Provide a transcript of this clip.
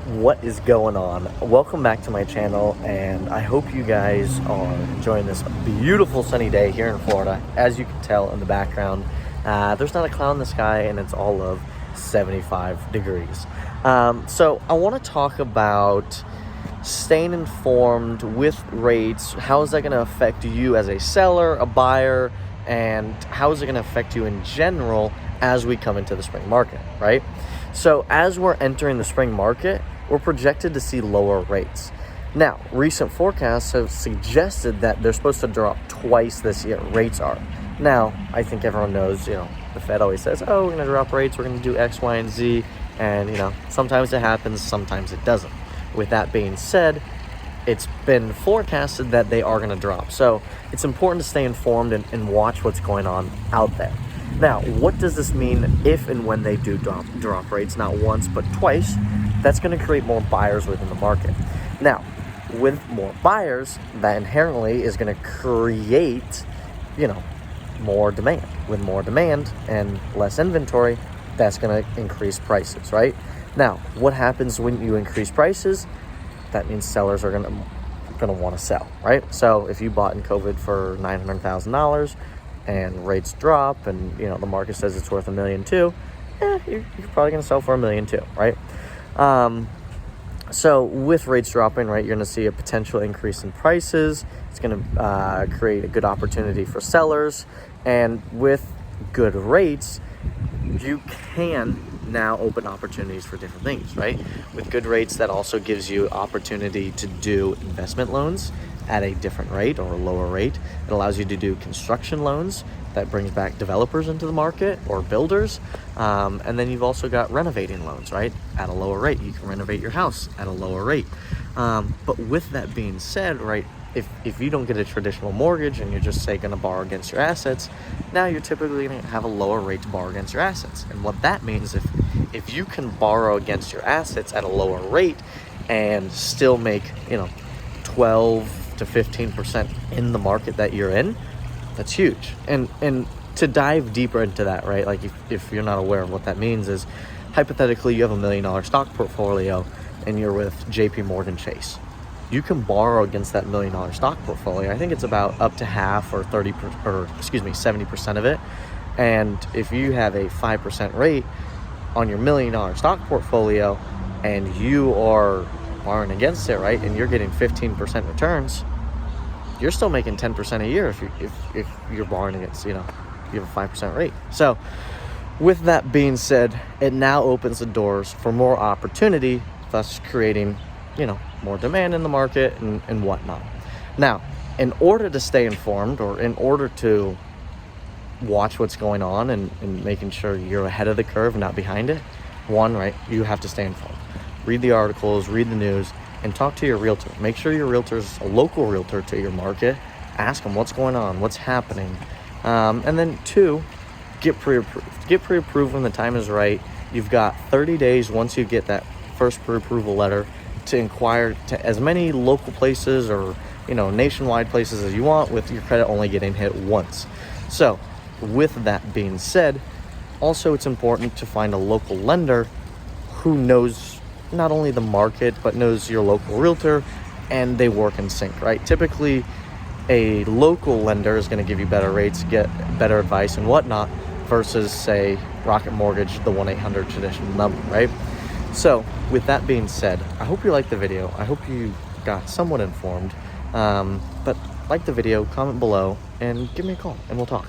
What is going on? Welcome back to my channel, and I hope you guys are enjoying this beautiful sunny day here in Florida. As you can tell in the background, there's not a cloud in the sky, and it's all of 75 degrees. So I want to talk about staying informed with rates. How is that going to affect you as a seller, a buyer, and how is it going to affect you in general as we come into the spring market, right? So as we're entering the spring market, we're projected to see lower rates. Now, recent forecasts have suggested that they're supposed to drop twice this year, rates are. Now, I think everyone knows, the Fed always says, oh, we're going to drop rates, we're going to do X, Y, and Z. And, sometimes it happens, sometimes it doesn't. With that being said, it's been forecasted that they are going to drop. So it's important to stay informed and watch what's going on out there. Now, what does this mean if and when they do drop rates? Not once, but twice. That's going to create more buyers within the market. Now, with more buyers, that inherently is going to create, more demand. With more demand and less inventory, that's going to increase prices, right? Now, what happens when you increase prices? That means sellers are going to want to sell, right? So if you bought in COVID for $900,000 and rates drop and, the market says it's worth $1.2 million, you're probably going to sell for $1.2 million, right? So with rates dropping, right, you're going to see a potential increase in prices. It's going to create a good opportunity for sellers. And with good rates, you can now open opportunities for different things, right? With good rates, that also gives you opportunity to do investment loans at a different rate or a lower rate. It allows you to do construction loans. That brings back developers into the market or builders. And then you've also got renovating loans, right? At a lower rate. You can renovate your house at a lower rate. But with that being said, right, if you don't get a traditional mortgage and you're just, say, going to borrow against your assets, now you're typically going to have a lower rate to borrow against your assets. And what that means, if you can borrow against your assets at a lower rate and still make, 12 to 15% in the market that you're in, that's huge. And to dive deeper into that, right, like if you're not aware of what that means, is hypothetically you have $1 million stock portfolio and you're with JP Morgan Chase. You can borrow against that $1 million stock portfolio. I think it's about up to half or 70% of it. And if you have a 5% rate on your $1 million stock portfolio and you are borrowing against it, right, and you're getting 15% returns, you're still making 10% a year if you're borrowing against, you have a 5% rate. So with that being said, it now opens the doors for more opportunity, thus creating, more demand in the market and whatnot. Now, in order to stay informed or in order to watch what's going on and making sure you're ahead of the curve, not behind it, one, right, you have to stay informed. Read the articles, read the news, and talk to your realtor. Make sure your realtor's a local realtor to your market. Ask them what's going on, what's happening. And then two, get pre-approved. Get pre-approved when the time is right. You've got 30 days once you get that first pre-approval letter to inquire to as many local places or, nationwide places as you want, with your credit only getting hit once. So with that being said, also it's important to find a local lender who knows not only the market, but knows your local realtor, and they work in sync, right? Typically, a local lender is going to give you better rates, get better advice and whatnot, versus, say, Rocket Mortgage, the 1-800 traditional number, right? So with that being said, I hope you liked the video. I hope you got somewhat informed. But like the video, comment below, and give me a call, and we'll talk.